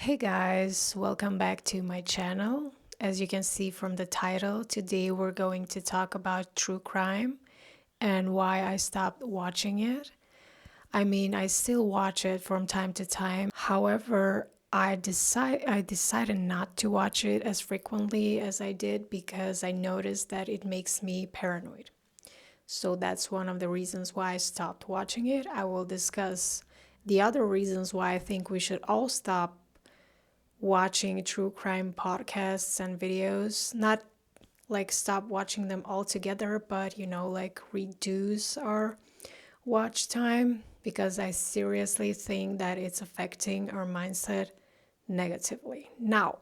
Hey guys, welcome back to my channel. As you can see from the title, today we're going to talk about true crime and why I stopped watching it. I still watch it from time to time. However, I decided not to watch it as frequently as I did because I noticed that it makes me paranoid. So that's one of the reasons why I stopped watching it. I will discuss the other reasons why I think we should all stop watching true crime podcasts and videos. Not like stop watching them altogether, but like reduce our watch time because I seriously think that it's affecting our mindset negatively. Now,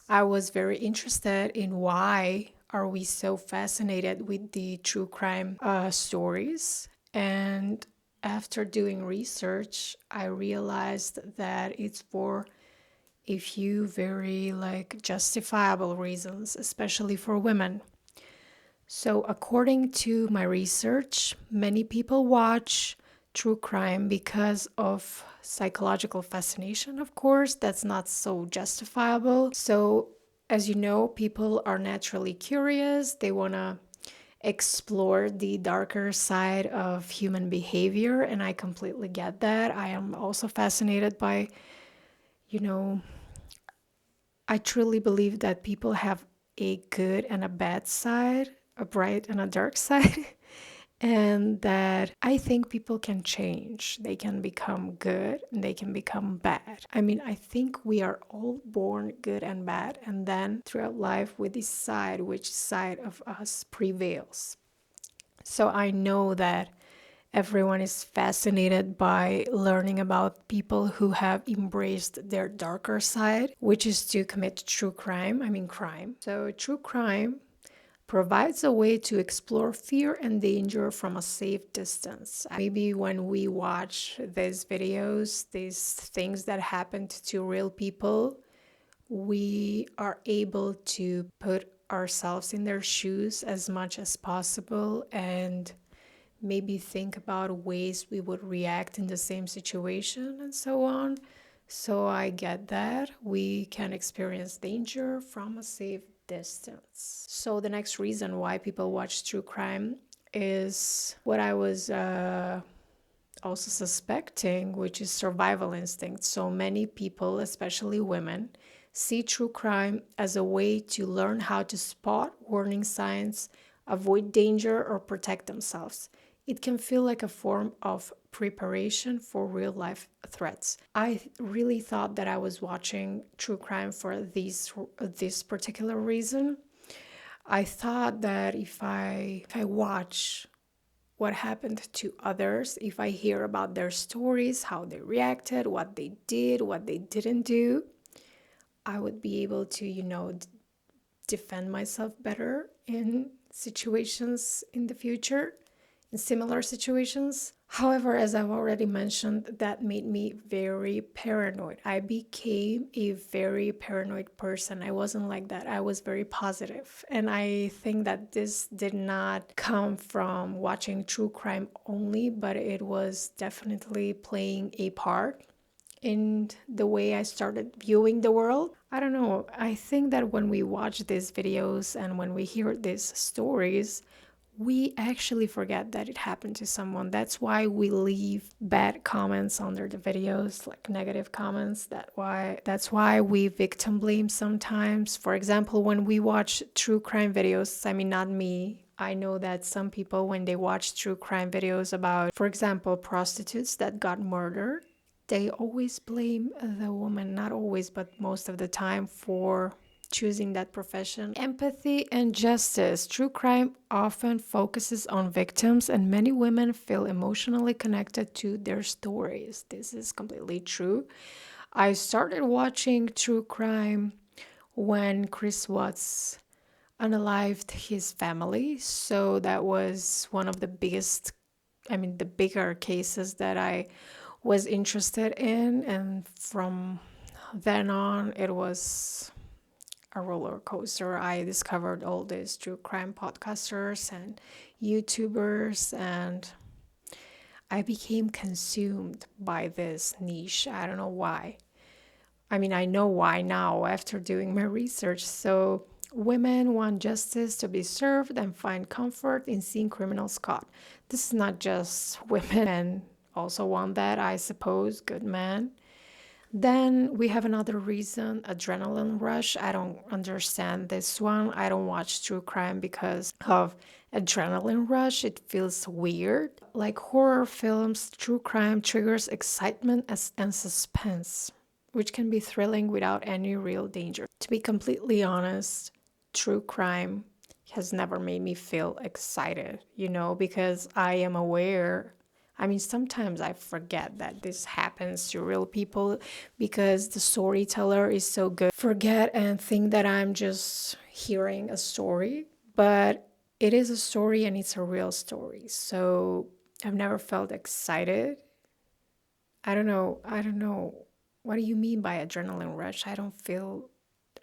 I was very interested in why are we so fascinated with the true crime stories, and after doing research, I realized that it's for a few very like justifiable reasons, especially for women. So, according to my research, many people watch true crime because of psychological fascination, of course. That's not so justifiable. So, as you know, people are naturally curious. They want to explore the darker side of human behavior, and I completely get that. I am also fascinated by, you know, I truly believe that people have a good and a bad side, a bright and a dark side, and that I think people can change. They can become good and they can become bad. I think we are all born good and bad, and then throughout life we decide which side of us prevails. So I know that everyone is fascinated by learning about people who have embraced their darker side, which is to commit true crime. Crime. So, true crime provides a way to explore fear and danger from a safe distance. Maybe when we watch these videos, these things that happened to real people, we are able to put ourselves in their shoes as much as possible and maybe think about ways we would react in the same situation and so on. So I get that we can experience danger from a safe distance. So the next reason why people watch true crime is what I was also suspecting, which is survival instinct. So many people, especially women, see true crime as a way to learn how to spot warning signs, avoid danger, or protect themselves. It can feel like a form of preparation for real life threats. I really thought that I was watching true crime for this particular reason. I thought that if I watch what happened to others, if I hear about their stories, how they reacted, what they did, what they didn't do, I would be able to, defend myself better in situations in the future, in similar situations. However, as I've already mentioned, that made me very paranoid. I became a very paranoid person. I wasn't like that. I was very positive. And I think that this did not come from watching true crime only, but it was definitely playing a part in the way I started viewing the world. I don't know. I think that when we watch these videos and when we hear these stories, we actually forget that it happened to someone. That's why we leave bad comments under the videos, like negative comments. That's why we victim blame sometimes. For example, when we watch true crime videos, not me. I know that some people, when they watch true crime videos about, for example, prostitutes that got murdered, they always blame the woman, not always, but most of the time, for choosing that profession. Empathy and justice. True crime often focuses on victims, and many women feel emotionally connected to their stories. This is completely true. I started watching true crime when Chris Watts unalived his family. So that was one of the the bigger cases that I was interested in. And from then on, it was a roller coaster. I discovered all these true crime podcasters and YouTubers, and I became consumed by this niche. I don't know why. I mean, I know why now after doing my research. So, women want justice to be served and find comfort in seeing criminals caught. This is not just women, men also want that, I suppose, good men. Then we have another reason, adrenaline rush. I don't understand this one. I don't watch true crime because of adrenaline rush. It feels weird. Like horror films, true crime triggers excitement and suspense, which can be thrilling without any real danger. To be completely honest, true crime has never made me feel excited, because I am aware. I mean, sometimes I forget that this happens to real people because the storyteller is so good. Forget and think that I'm just hearing a story, but it is a story and it's a real story. So I've never felt excited. I don't know. I don't know. What do you mean by adrenaline rush? I don't feel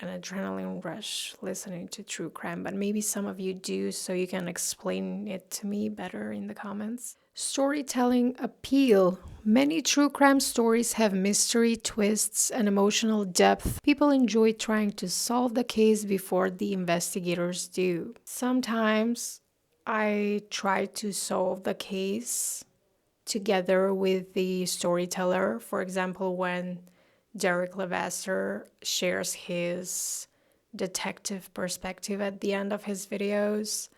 an adrenaline rush listening to true crime, but maybe some of you do, so you can explain it to me better in the comments. Storytelling appeal. Many true crime stories have mystery, twists, and emotional depth. People enjoy trying to solve the case before the investigators do. Sometimes I try to solve the case together with the storyteller. For example, when Derek Levasseur shares his detective perspective at the end of his videos,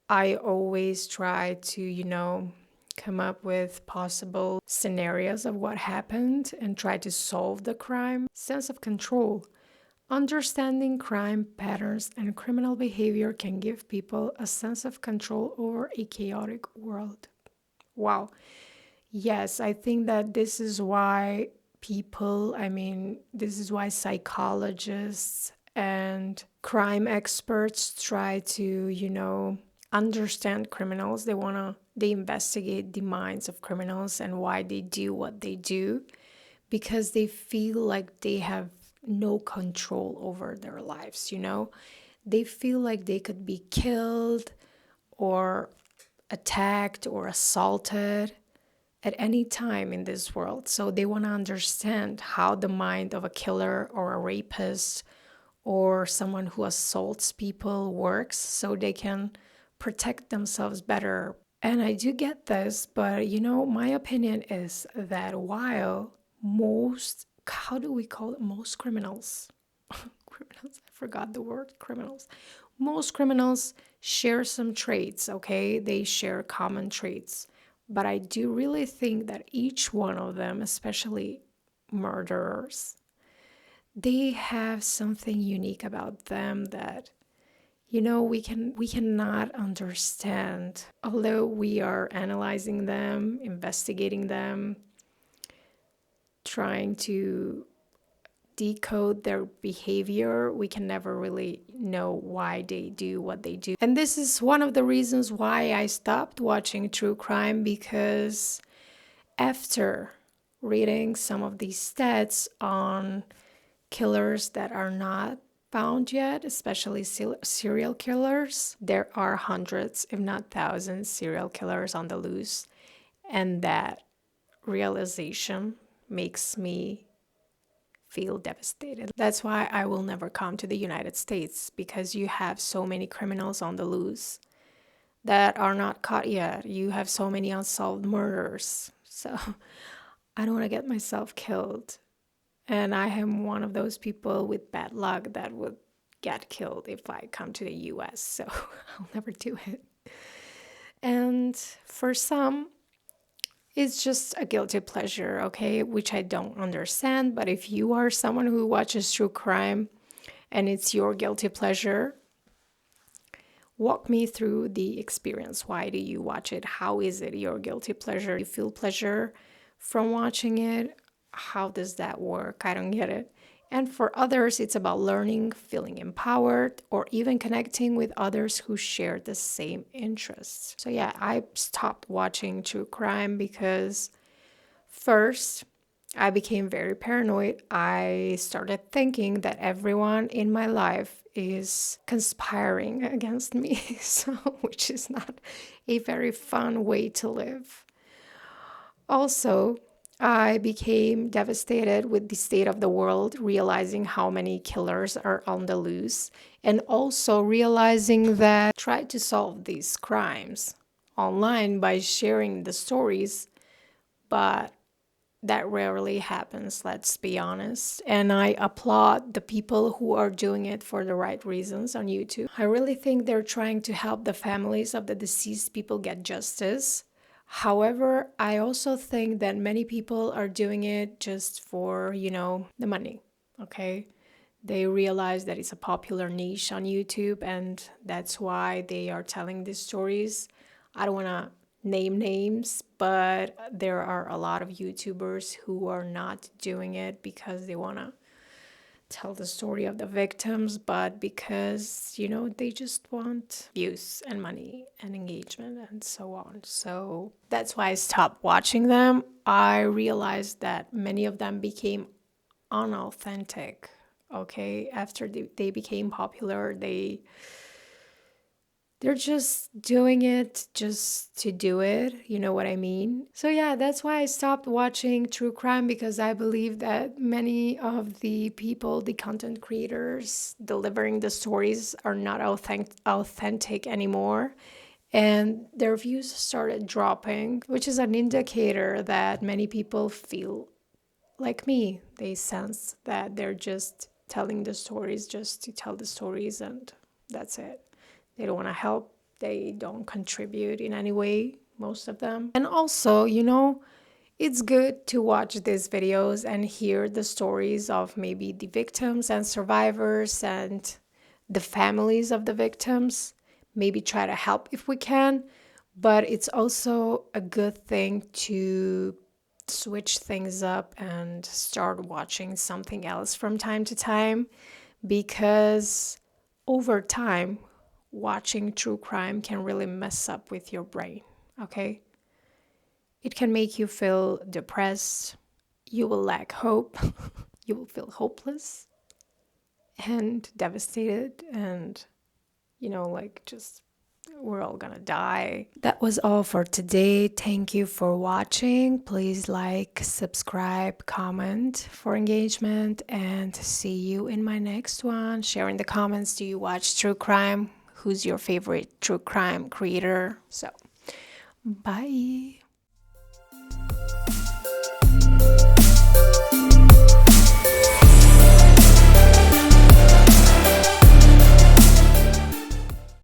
I always try to, come up with possible scenarios of what happened and try to solve the crime. Sense of control. Understanding crime patterns and criminal behavior can give people a sense of control over a chaotic world. Wow. Yes, I think that this is why this is why psychologists and crime experts try to, understand criminals. They investigate the minds of criminals and why they do what they do because they feel like they have no control over their lives, They feel like they could be killed or attacked or assaulted at any time in this world. So they want to understand how the mind of a killer or a rapist or someone who assaults people works so they can protect themselves better. And I do get this, but my opinion is that while how do we call it? Most criminals, criminals, I forgot the word criminals. Most criminals share some traits, okay? They share common traits. But I do really think that each one of them, especially murderers, they have something unique about them that we cannot understand. Although we are analyzing them, investigating them, trying to decode their behavior, we can never really know why they do what they do. And this is one of the reasons why I stopped watching true crime, because after reading some of these stats on killers that are not found yet, especially serial killers, there are hundreds, if not thousands, serial killers on the loose. And that realization makes me feel devastated. That's why I will never come to the United States, because you have so many criminals on the loose that are not caught yet. You have so many unsolved murders. So I don't want to get myself killed. And I am one of those people with bad luck that would get killed if I come to the US. So I'll never do it. And for some, it's just a guilty pleasure, okay? Which I don't understand. But if you are someone who watches true crime and it's your guilty pleasure, walk me through the experience. Why do you watch it? How is it your guilty pleasure? You feel pleasure from watching it? How does that work? I don't get it. And for others, it's about learning, feeling empowered, or even connecting with others who share the same interests. So yeah, I stopped watching true crime because first, I became very paranoid. I started thinking that everyone in my life is conspiring against me, so which is not a very fun way to live. Also, I became devastated with the state of the world, realizing how many killers are on the loose, and also realizing that I tried to solve these crimes online by sharing the stories, but that rarely happens, let's be honest. And I applaud the people who are doing it for the right reasons on YouTube. I really think they're trying to help the families of the deceased people get justice. However, I also think that many people are doing it just for, the money, okay? They realize that it's a popular niche on YouTube, and that's why they are telling these stories. I don't want to name names, but there are a lot of YouTubers who are not doing it because they want to tell the story of the victims, but because, they just want views and money and engagement and so on. So that's why I stopped watching them. I realized that many of them became unauthentic. Okay, after they became popular, they're just doing it just to do it, you know what I mean? So yeah, that's why I stopped watching true crime, because I believe that many of the people, the content creators delivering the stories, are not authentic anymore, and their views started dropping, which is an indicator that many people feel like me. They sense that they're just telling the stories just to tell the stories, and that's it. They don't want to help. They don't contribute in any way, most of them. And also, it's good to watch these videos and hear the stories of maybe the victims and survivors and the families of the victims. Maybe try to help if we can. But it's also a good thing to switch things up and start watching something else from time to time, because over time, watching true crime can really mess up with your brain, okay? It can make you feel depressed, you will lack hope, you will feel hopeless and devastated, and, like just we're all gonna die. That was all for today. Thank you for watching. Please like, subscribe, comment for engagement, and see you in my next one. Share in the comments, do you watch true crime? Who's your favorite true crime creator? So, bye.